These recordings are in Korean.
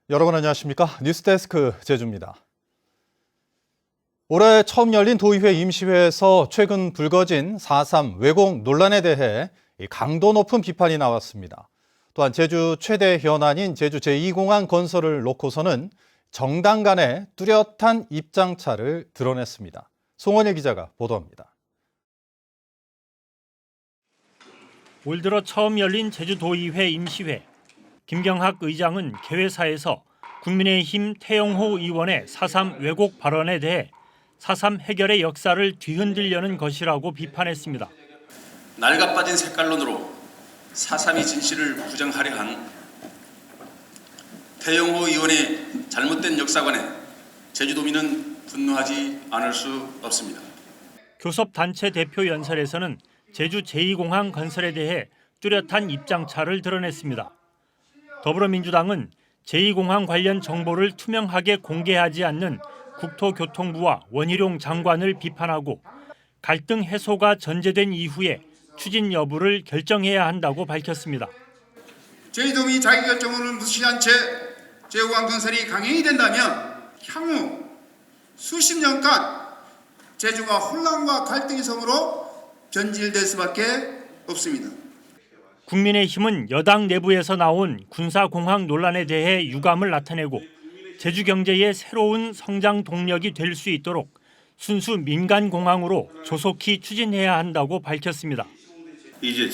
여러분 안녕하십니까? 뉴스데스크 제주입니다. 올해 처음 열린 도의회 임시회에서 최근 불거진 4.3 왜곡 논란에 대해 강도 높은 비판이 나왔습니다. 또한 제주 최대 현안인 제주 제2공항 건설을 놓고서는 정당 간의 뚜렷한 입장차를 드러냈습니다. 송원일 기자가 보도합니다. 올 들어 처음 열린 제주도의회 임시회. 김경학 의장은 개회사에서 국민의힘 태영호 의원의 4.3 왜곡 발언에 대해 4.3 해결의 역사를 뒤흔들려는 것이라고 비판했습니다. 낡아빠진 색깔론으로 4.3이 진실을 부정하려 한 태영호 의원의 잘못된 역사관에 제주도민은 분노하지 않을 수 없습니다. 교섭단체 대표 연설에서는 제주 제2공항 건설에 대해 뚜렷한 입장차를 드러냈습니다. 더불어민주당은 제2공항 관련 정보를 투명하게 공개하지 않는 국토교통부와 원희룡 장관을 비판하고 갈등 해소가 전제된 이후에 추진 여부를 결정해야 한다고 밝혔습니다. 제주도민이 자기결정권을 무시한 채 제5공항 건설이 강행이 된다면 향후 수십 년간 제주가 혼란과 갈등의 섬으로 변질될 수밖에 없습니다. 국민의힘은 여당 내부에서 나온 군사공항 논란에 대해 유감을 나타내고 제주 경제의 새로운 성장 동력이 될 수 있도록 순수 민간공항으로 조속히 추진해야 한다고 밝혔습니다. 이제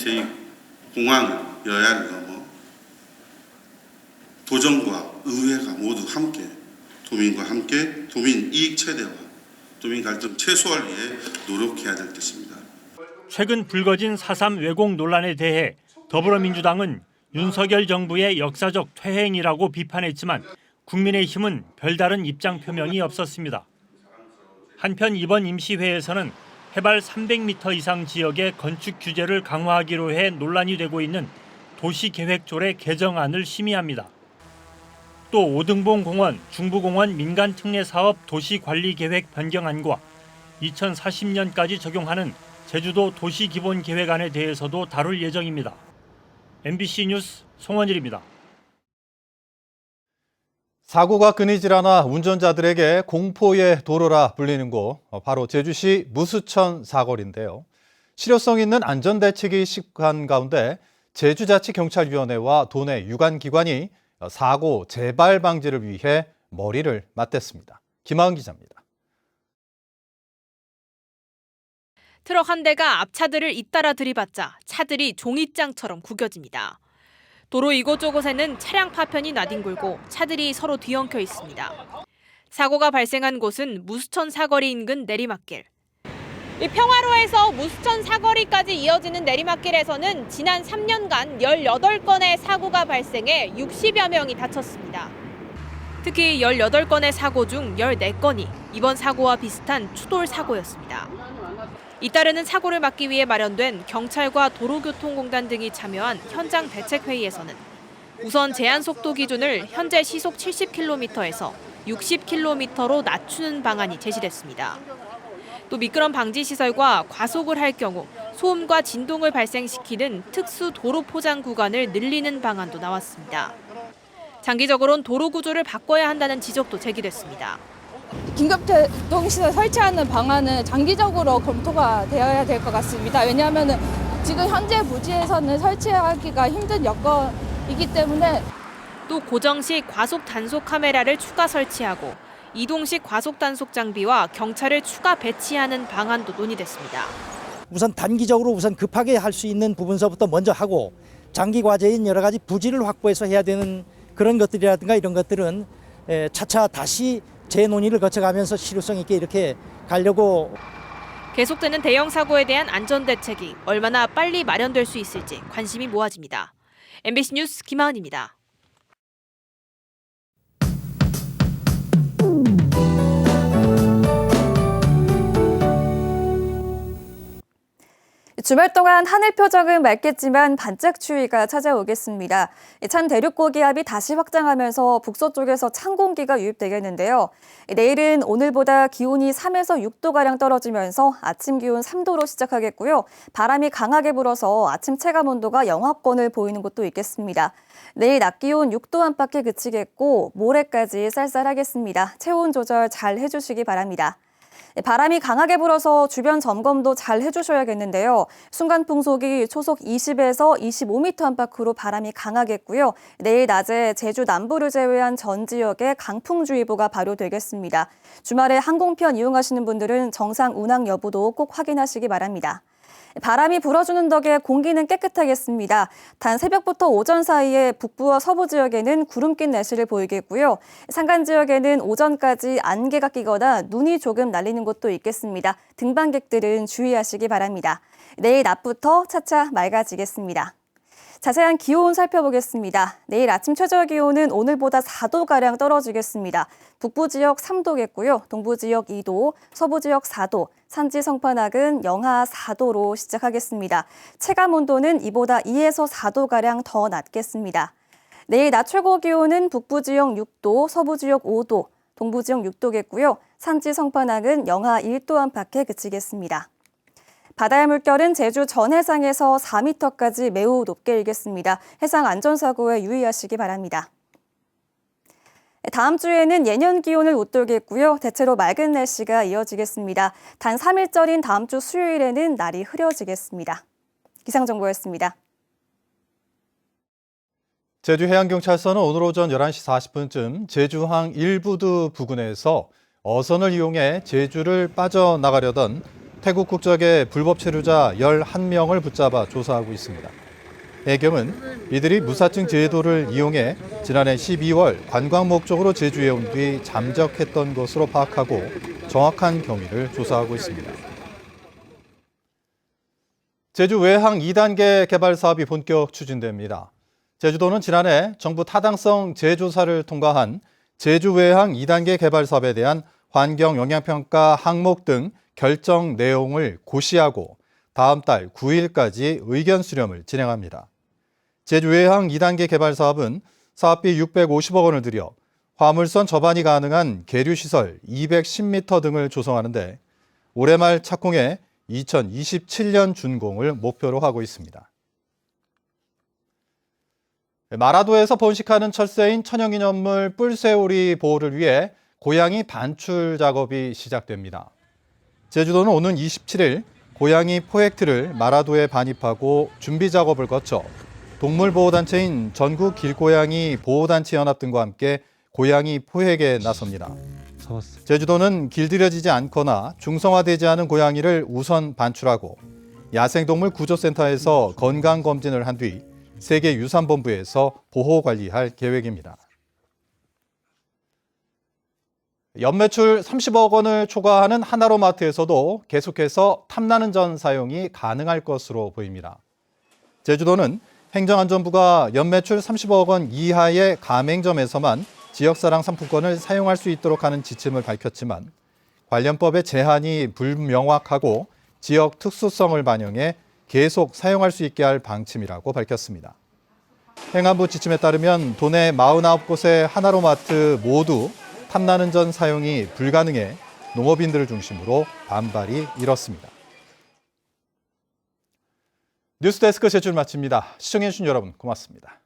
제2공항여야를 넘어 도정과 의회가 모두 함께 도민과 함께 도민 이익 최대화, 도민 갈등 최소화를 위해 노력해야 될 것입니다. 최근 불거진 4.3 왜곡 논란에 대해 더불어민주당은 윤석열 정부의 역사적 퇴행이라고 비판했지만 국민의힘은 별다른 입장 표명이 없었습니다. 한편 이번 임시회에서는 해발 300m 이상 지역의 건축 규제를 강화하기로 해 논란이 되고 있는 도시계획조례 개정안을 심의합니다. 또 오등봉 공원, 중부공원 민간특례사업 도시관리계획 변경안과 2040년까지 적용하는 제주도 도시기본계획안에 대해서도 다룰 예정입니다. MBC 뉴스 송원일입니다. 사고가 끊이질 않아 운전자들에게 공포의 도로라 불리는 곳, 바로 제주시 무수천 사거리인데요. 실효성 있는 안전대책이 시급한 가운데 제주자치경찰위원회와 도내 유관기관이 사고 재발 방지를 위해 머리를 맞댔습니다. 김하은 기자입니다. 트럭 한 대가 앞차들을 잇따라 들이받자 차들이 종잇장처럼 구겨집니다. 도로 이곳저곳에는 차량 파편이 나뒹굴고 차들이 서로 뒤엉켜 있습니다. 사고가 발생한 곳은 무수천 사거리 인근 내리막길. 이 평화로에서 무수천 사거리까지 이어지는 내리막길에서는 지난 3년간 18건의 사고가 발생해 60여 명이 다쳤습니다. 특히 18건의 사고 중 14건이 이번 사고와 비슷한 추돌 사고였습니다. 잇따르는 사고를 막기 위해 마련된 경찰과 도로교통공단 등이 참여한 현장 대책회의에서는 우선 제한 속도 기준을 현재 시속 70km에서 60km로 낮추는 방안이 제시됐습니다. 또 미끄럼 방지 시설과 과속을 할 경우 소음과 진동을 발생시키는 특수 도로 포장 구간을 늘리는 방안도 나왔습니다. 장기적으로는 도로 구조를 바꿔야 한다는 지적도 제기됐습니다. 긴급대동시설 설치하는 방안은 장기적으로 검토가 되어야 될 것 같습니다. 왜냐하면 지금 현재 부지에서는 설치하기가 힘든 여건이기 때문에 또 고정식 과속 단속 카메라를 추가 설치하고 이동식 과속 단속 장비와 경찰을 추가 배치하는 방안도 논의됐습니다. 우선 단기적으로 우선 급하게 할 수 있는 부분서부터 먼저 하고 장기 과제인 여러 가지 부지를 확보해서 해야 되는 그런 것들이라든가 이런 것들은 차차 다시 재논의를 거쳐가면서 실효성 있게 이렇게 가려고. 계속되는 대형 사고에 대한 안전 대책이 얼마나 빨리 마련될 수 있을지 관심이 모아집니다. MBC 뉴스 김하은입니다. 주말 동안 하늘 표정은 맑겠지만 반짝 추위가 찾아오겠습니다. 찬 대륙 고기압이 다시 확장하면서 북서쪽에서 찬 공기가 유입되겠는데요. 내일은 오늘보다 기온이 3에서 6도가량 떨어지면서 아침 기온 3도로 시작하겠고요. 바람이 강하게 불어서 아침 체감 온도가 영하권을 보이는 곳도 있겠습니다. 내일 낮 기온 6도 안팎에 그치겠고 모레까지 쌀쌀하겠습니다. 체온 조절 잘 해주시기 바랍니다. 바람이 강하게 불어서 주변 점검도 잘 해주셔야겠는데요. 순간 풍속이 초속 20에서 25m 안팎으로 바람이 강하겠고요. 내일 낮에 제주 남부를 제외한 전 지역에 강풍주의보가 발효되겠습니다. 주말에 항공편 이용하시는 분들은 정상 운항 여부도 꼭 확인하시기 바랍니다. 바람이 불어주는 덕에 공기는 깨끗하겠습니다. 단 새벽부터 오전 사이에 북부와 서부 지역에는 구름 낀 날씨를 보이겠고요. 산간 지역에는 오전까지 안개가 끼거나 눈이 조금 날리는 곳도 있겠습니다. 등반객들은 주의하시기 바랍니다. 내일 낮부터 차차 맑아지겠습니다. 자세한 기온 살펴보겠습니다. 내일 아침 최저 기온은 오늘보다 4도가량 떨어지겠습니다. 북부 지역 3도겠고요. 동부 지역 2도, 서부 지역 4도, 산지 성판악은 영하 4도로 시작하겠습니다. 체감 온도는 이보다 2에서 4도가량 더 낮겠습니다. 내일 낮 최고 기온은 북부 지역 6도, 서부 지역 5도, 동부 지역 6도겠고요. 산지 성판악은 영하 1도 안팎에 그치겠습니다. 바다의 물결은 제주 전 해상에서 4m까지 매우 높게 일겠습니다. 해상 안전사고에 유의하시기 바랍니다. 다음 주에는 예년 기온을 웃돌겠고요. 대체로 맑은 날씨가 이어지겠습니다. 단 3일절인 다음 주 수요일에는 날이 흐려지겠습니다. 기상정보였습니다. 제주해양경찰서는 오늘 오전 11시 40분쯤 제주항 일부두 부근에서 어선을 이용해 제주를 빠져나가려던 태국 국적의 불법 체류자 11명을 붙잡아 조사하고 있습니다. 해경은 이들이 무사증 제도를 이용해 지난해 12월 관광 목적으로 제주에 온 뒤 잠적했던 것으로 파악하고 정확한 경위를 조사하고 있습니다. 제주 외항 2단계 개발 사업이 본격 추진됩니다. 제주도는 지난해 정부 타당성 재조사를 통과한 제주 외항 2단계 개발 사업에 대한 환경 영향평가 항목 등 결정 내용을 고시하고 다음 달 9일까지 의견 수렴을 진행합니다. 제주 외항 2단계 개발 사업은 사업비 650억 원을 들여 화물선 접안이 가능한 계류시설 210m 등을 조성하는데 올해 말 착공해 2027년 준공을 목표로 하고 있습니다. 마라도에서 번식하는 철새인 천연기념물 뿔새오리 보호를 위해 고양이 반출 작업이 시작됩니다. 제주도는 오는 27일 고양이 포획틀을 마라도에 반입하고 준비 작업을 거쳐 동물보호단체인 전국 길고양이 보호단체연합 등과 함께 고양이 포획에 나섭니다. 제주도는 길들여지지 않거나 중성화되지 않은 고양이를 우선 반출하고 야생동물 구조센터에서 건강검진을 한 뒤 세계유산본부에서 보호관리할 계획입니다. 연매출 30억 원을 초과하는 하나로마트에서도 계속해서 탐나는 전 사용이 가능할 것으로 보입니다. 제주도는 행정안전부가 연매출 30억 원 이하의 가맹점에서만 지역사랑 상품권을 사용할 수 있도록 하는 지침을 밝혔지만 관련법의 제한이 불명확하고 지역 특수성을 반영해 계속 사용할 수 있게 할 방침이라고 밝혔습니다. 행안부 지침에 따르면 도내 49곳의 하나로마트 모두 탐나는 전 사용이 불가능해 농업인들을 중심으로 반발이 일었습니다. 뉴스데스크 제출 마칩니다. 시청해주신 여러분 고맙습니다.